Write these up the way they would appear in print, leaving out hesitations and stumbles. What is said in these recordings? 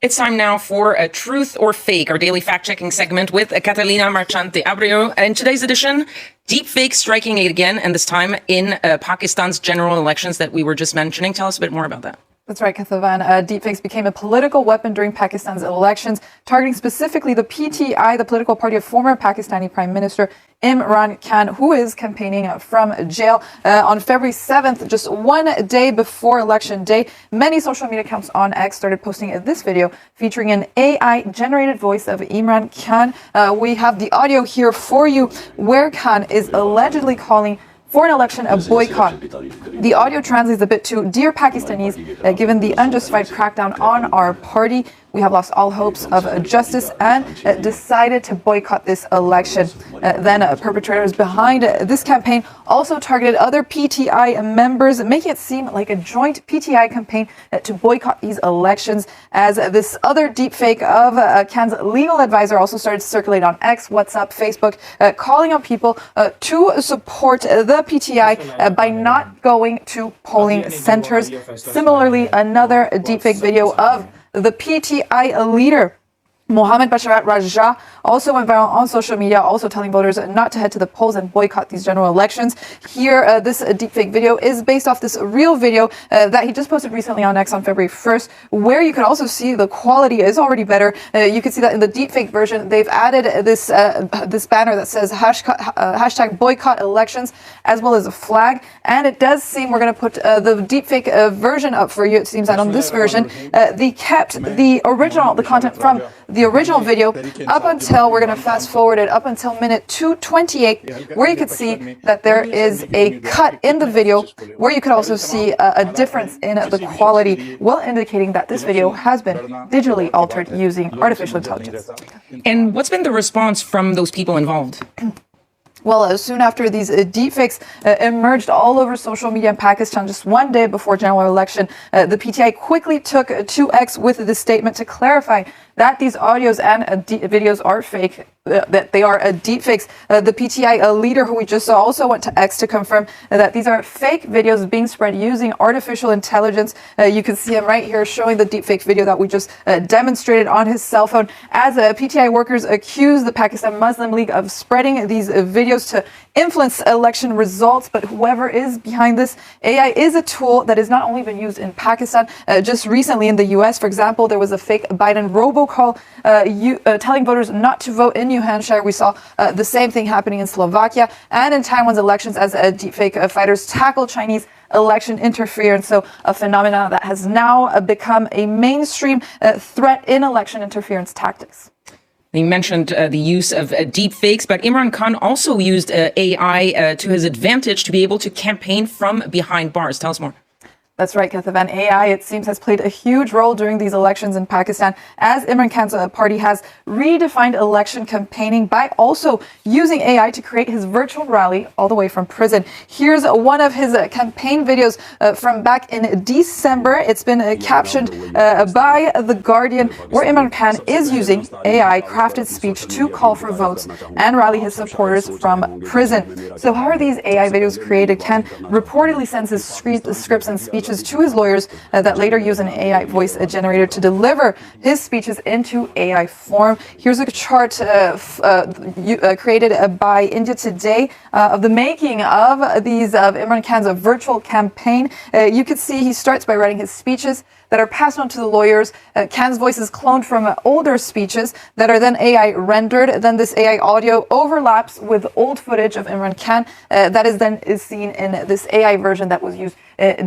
It's time now for a Truth or Fake, our daily fact-checking segment with Catalina Marchante Abreu. In today's edition, deepfake striking again, and this time in Pakistan's general elections that we were just mentioning. Tell us a bit more about that. That's right, Kathavan. Deepfakes became a political weapon during Pakistan's elections, targeting specifically the PTI, the political party of former Pakistani Prime Minister Imran Khan, who is campaigning from jail. On February 7th, just one day before election day, many social media accounts on X started posting this video featuring an AI-generated voice of Imran Khan. We have the audio here for you, where Khan is allegedly calling for an election a boycott. The audio translates a bit to, "Dear Pakistanis, given the unjustified crackdown on our party, we have lost all hopes of justice and decided to boycott this election." Then perpetrators behind this campaign also targeted other PTI members, making it seem like a joint PTI campaign to boycott these elections, as this other deepfake of Khan's legal advisor also started to circulate on X, WhatsApp, Facebook, calling on people to support the PTI by not going to polling centers. Similarly, another deepfake video of the PTI leader Mohammed Basharat Raja also went viral on social media, also telling voters not to head to the polls and boycott these general elections. Here, this deepfake video is based off this real video that he just posted recently on X on February 1st, where you can also see the quality is already better. You can see that in the deepfake version, they've added this banner that says hashtag boycott elections, as well as a flag. And it does seem, we're going to put the deepfake version up for you. It seems that on this version, they kept the content from the original video up until, we're going to fast forward it up until minute 2:28, where you could see that there is a cut in the video where you could also see a difference in the quality, well indicating that this video has been digitally altered using artificial intelligence. And what's been the response from those people involved? Well, soon after these deepfakes emerged all over social media in Pakistan, just one day before general election, the PTI quickly took to X with this statement to clarify that these audios and videos are fake, that they are deepfakes. The PTI leader, who we just saw, also went to X to confirm that these are fake videos being spread using artificial intelligence. You can see him right here showing the deepfake video that we just demonstrated on his cell phone, as PTI workers accuse the Pakistan Muslim League of spreading these videos to influence election results. But whoever is behind this, AI is a tool that has not only been used in Pakistan, just recently in the US, for example, there was a fake Biden robocall telling voters not to vote in New Hampshire. We saw the same thing happening in Slovakia and in Taiwan's elections, as deepfake fighters tackle Chinese election interference. So a phenomenon that has now become a mainstream threat in election interference tactics. You mentioned the use of deepfakes, but Imran Khan also used AI to his advantage to be able to campaign from behind bars. Tell us more. That's right, Kathavan. AI, it seems, has played a huge role during these elections in Pakistan, as Imran Khan's party has redefined election campaigning by also using AI to create his virtual rally all the way from prison. Here's one of his campaign videos from back in December. It's been captioned by The Guardian, where Imran Khan is using AI-crafted speech to call for votes and rally his supporters from prison. So how are these AI videos created? Khan reportedly sends his scripts and speeches to his lawyers that later use an AI voice generator to deliver his speeches into AI form. Here's a chart created by India Today of the making of Imran Khan's virtual campaign. You can see he starts by writing his speeches that are passed on to the lawyers. Khan's voice is cloned from older speeches that are then AI rendered. Then this AI audio overlaps with old footage of Imran Khan that is seen in this AI version that was used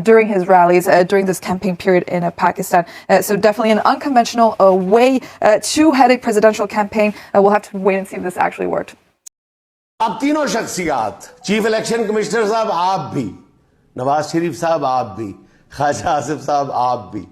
during his rallies during this campaign period in Pakistan. So definitely an unconventional way to head a presidential campaign. We'll have to wait and see if this actually worked. आप तीनों शख्सियात, chief election commissioner साहब आप भी, नवाज शरीफ साहब आप भी, ख्वाजा आसिफ साहब आप भी,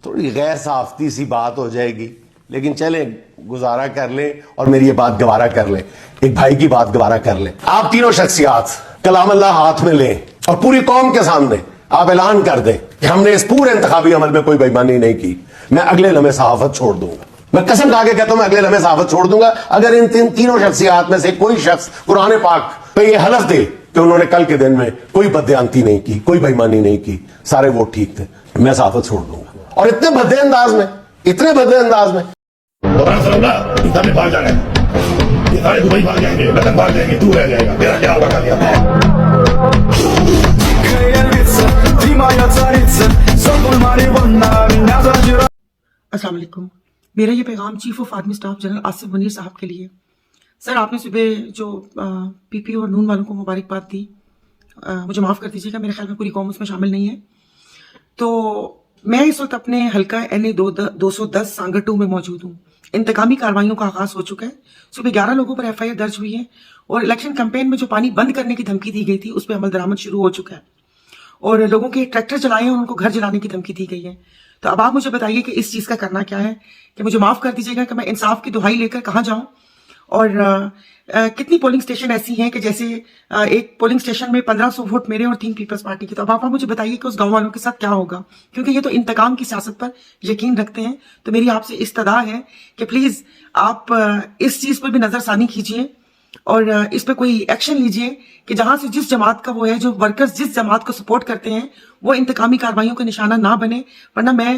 थोड़ी गैर साफ्ती सी बात हो जाएगी, लेकिन चलें गुजारा कर लें और मेरी ये बात गवारा कर लें, एक भाई की बात गवारा कर लें। आप तीनों शख्सियात कलाम अल्लाह हाथ में लें और पूरी कौम के सामने आप ऐलान कर दें कि हमने इस पूरे इंतखाबी अमल में कोई बेईमानी नहीं की। मैं अगले लम्हे सहाफत छोड़ दूंगा। मैं कसम खा के कहता हूं मैं अगले लम्हे सहाफत छोड़ दूंगा अगर इन तीनों शख्सियात में से कोई शख्स कुरान पाक पे ये हलफ दे कि उन्होंने कल के दिन में कोई बदयांती नहीं की, कोई बेईमानी नहीं की, सारे वोट ठीक थे, मैं सहाफत छोड़ दूंगा। और इतने भद्दे अंदाज में इतने बदले अंदाज में। ये सारे भाग जाएंगे, ये सारे दुबई भाग जाएंगे, लंदन भाग जाएंगे, तू रह जाएगा, तेरा क्या होगा अस्सलाम वालेकुम। मेरा ये पैगाम chief of army staff general Asif Munir साहब के लिए। सर, आपने सुबह जो पीपी और नून वालों को मुबारकबाद दी, मुझे माफ़ कर दीजिएगा, मेरे ख्याल में पूरी कौम उसमें शामिल नहीं है। तो मैं इस वक्त अपने हल्का NA 210 सांगर 2 में मौजूद हूँ। इंतकामी कार्रवाइयों का आगाज़ हो चुका है। सुबह 11 लोगों पर FIR दर्ज हुई है और इलेक्शन कैंपेन में जो पानी बंद करने की धमकी दी गई थी उस पर अमल दरामद शुरू हो चुका है और लोगों के ट्रैक्टर चलाए हैं, उनको घर जलाने की धमकी दी गई है। तो अब आप मुझे बताइए कि इस चीज़ का करना क्या है, कि मुझे माफ़ कर दीजिएगा कि मैं इंसाफ की दुहाई लेकर कहाँ जाऊँ और कितनी पोलिंग स्टेशन ऐसी हैं कि जैसे एक पोलिंग स्टेशन में 1500 वोट मेरे और 3 पीपल्स पार्टी के। तो अब आप मुझे बताइए कि उस गांव वालों के साथ क्या होगा, क्योंकि ये तो इंतकाम की सियासत पर यकीन रखते हैं। तो मेरी आपसे इस्तदा है कि प्लीज़ आप इस चीज़ पर भी नज़रसानी कीजिए और इस पर कोई एक्शन लीजिए कि जहां से जिस जमात का वो है, जो वर्कर्स जिस जमात को सपोर्ट करते हैं, वो इंतकामी कार्रवाइयों का निशाना ना बने। वरना मैं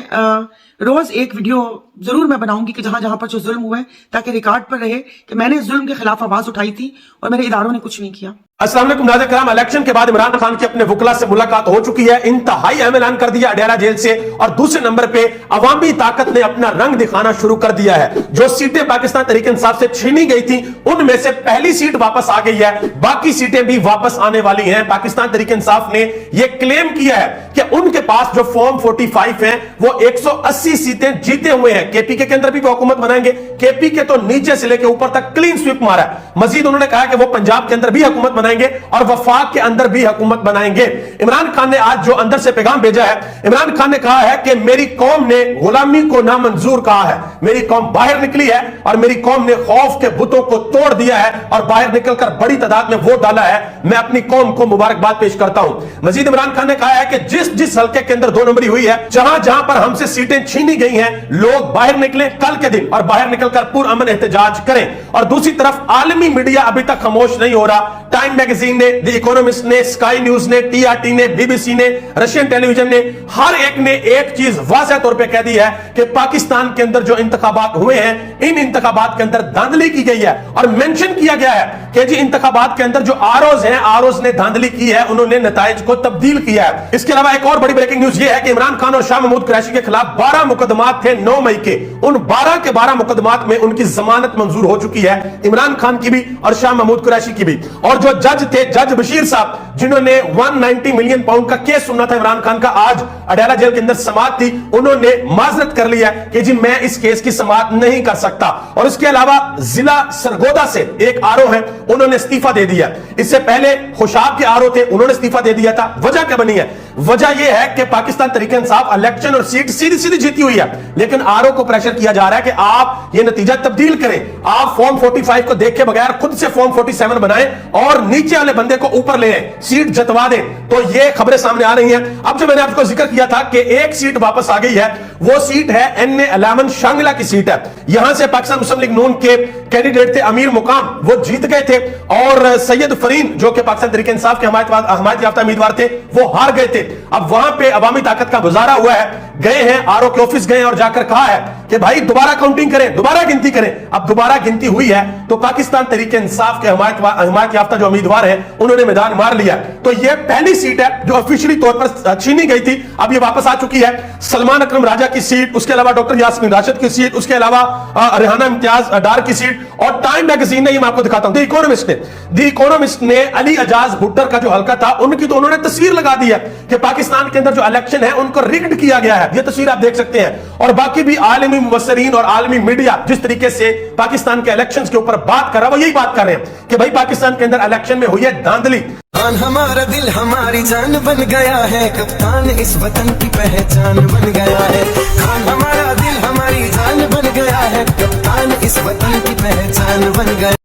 रोज एक वीडियो जरूर मैं बनाऊंगी कि जहां जहां पर जो जुल्म हुआ है, ताकि रिकॉर्ड पर रहे कि मैंने इस जुल्म के खिलाफ आवाज उठाई थी और मेरे इदारों ने कुछ नहीं किया। अस्सलाम वालेकुम नाज़रीन किराम, इलेक्शन के बाद इमरान खान की अपने वकला से मुलाकात हो चुकी है। इंतहाई अहम ऐलान कर दिया अडयाला जेल से। और दूसरे नंबर पे अवामी ताकत ने अपना रंग दिखाना शुरू कर दिया है। जो सीटें पाकिस्तान तहरीक इंसाफ से छीनी गई थी उनमें से पहली सीट वापस आ गई है, बाकी सीटें भी वापस आने वाली हैं। पाकिस्तान तहरीक इंसाफ ने यह क्लेम किया है कि उनके पास जो फॉर्म 45 है वो 180 सीटें जीते हुए हैं। केपीके के अंदर भी वो हुकूमत बनाएंगे। केपीके तो नीचे से लेकर ऊपर तक क्लीन स्वीप मारा है। मजीद उन्होंने कहा कि वो पंजाब के अंदर भी हुकूमत बनाएंगे और वफाक के अंदर भी हुकूमत बनाएंगे। इमरान खान ने आज जो अंदर से पैगाम भेजा है, इमरान खान ने कहा है कि मेरी कौम ने गुलामी को नामंजूर कहा है, मेरी कौम बाहर निकली है और मेरी कौम ने खौफ के बुतों को तोड़ दिया है और बाहर निकलकर बड़ी तादाद में वोट डाला है। मैं अपनी कौम को मुबारकबाद पेश करता हूं। मजीद इमरान खान ने कहा है कि जिस जिस हल्के के अंदर 2 नंबरी हुई है, जहां जहां पर हमसे सीटें छीनी गई हैं, लोग बाहर निकले कल के दिन और बाहर निकलकर पुरअमन एहतजाज करें। और दूसरी तरफ आलमी मीडिया अभी तक खामोश नहीं हो रहा। टाइम मैगजीन ने, द इकोनॉमिस्ट ने, स्काई न्यूज ने, TRT ने, BBC ने, रशियन टेलीविजन ने, हर एक ने एक चीज वाज़ेह तौर पे कह दी है कि पाकिस्तान के अंदर जो इंतखाबात हुए हैं, इन इंतखाबात के अंदर धांधली की गई है। और मेंशन किया गया है कि जी इंतखाबात के अंदर जो आरओज हैं, आरओज ने धांधली की है, उन्होंने नताइज को तब्दील किया है। इसके अलावा एक और बड़ी ब्रेकिंग न्यूज ये है कि इमरान खान और शाह महमूद कुरैशी के खिलाफ 12 मुकदमात थे 9 मई के। उन 12 के 12 मुकदमात में उनकी जमानत मंजूर हो चुकी है, इमरान खान की भी और शाह महमूद कुरैशी की भी। और जो जज थे, जज बशीर साहब, जिन्होंने 190 मिलियन पाउंड का केस सुना था इमरान खान का, आज अडयाला जेल के अंदर समाअत थी, उन्होंने माजरत कर लिया कि जी मैं इस केस की समाअत नहीं कर सकता। और इसके अलावा जिला सरगोदा से एक आरओ है, उन्होंने इस्तीफा दे दिया। इससे पहले खुशाब के आरओ थे, उन्होंने इस्तीफा दे दिया था। वजह क्या बनी है? वजह यह है कि पाकिस्तान तहरीक इंसाफ इलेक्शन और सीट सीधी सीधी जीती हुई है, लेकिन आरओ को प्रेशर किया जा रहा है कि आप ये नतीजा तब्दील करें, आप फॉर्म 45 को देखे बगैर खुद से फॉर्म 47 बनाएं और नीचे वाले बंदे को ऊपर ले आए, सीट जतवा दें। तो ये खबरें सामने आ रही हैं। अब जो मैंने आपको जिक्र किया था कि एक सीट वापस आ गई है, वो सीट है NA 11 शांगला की सीट है। यहां से पाकिस्तान मुस्लिम लीग नून के कैंडिडेट थे अमीर मुकाम, वो जीत गए थे और सैयद फरीन जो कि पाकिस्तान तहरीक इंसाफ के हमायत याफ्ता उम्मीदवार थे, वो हार गए थे। अब वहां पे अवामी ताकत का गुजारा हुआ है, गए हैं आरओ के ऑफिस गए और जाकर कहा है कि भाई दोबारा काउंटिंग करें, दोबारा गिनती करें। अब दोबारा गिनती हुई है तो पाकिस्तान तहरीक इंसाफ के हमायत याफ्ता जो उम्मीदवार हैं उन्होंने मैदान मार लिया। तो यह पहली सीट है जो ऑफिशियली तौर पर छीनी गई थी, अब ये वापस आ चुकी है। सलमान अकरम राजा की सीट, उसके अलावा डॉक्टर यास्मीन राशिद की सीट, उसके अलावा रेहाना इम्तियाज डार की सीट। और टाइम मैगजीन ने, ये मैं आपको दिखाता हूं, द इकोनॉमिस्ट ने अली अजाज भुट्टर का जो हल्का था उनकी तो उन्होंने तस्वीर लगा दी है कि पाकिस्तान के अंदर जो इलेक्शन है उनको रिग्ड किया गया है। ये तस्वीर आप देख सकते हैं। और बाकी भी आलमी मुबस्सिरीन और आलमी मीडिया जिस तरीके से पाकिस्तान के इलेक्शंस के ऊपर बात कर रहा है, वो यही बात कर रहे हैं कि भाई पाकिस्तान के अंदर इलेक्शन में हुई है धांधली। हमारा दिल हमारी जान बन गया है, कप्तान इस वतन की पहचान बन गया है। खान हमारा दिल हमारी जान बन गया है, कप्तान इस वतन की पहचान बन गया।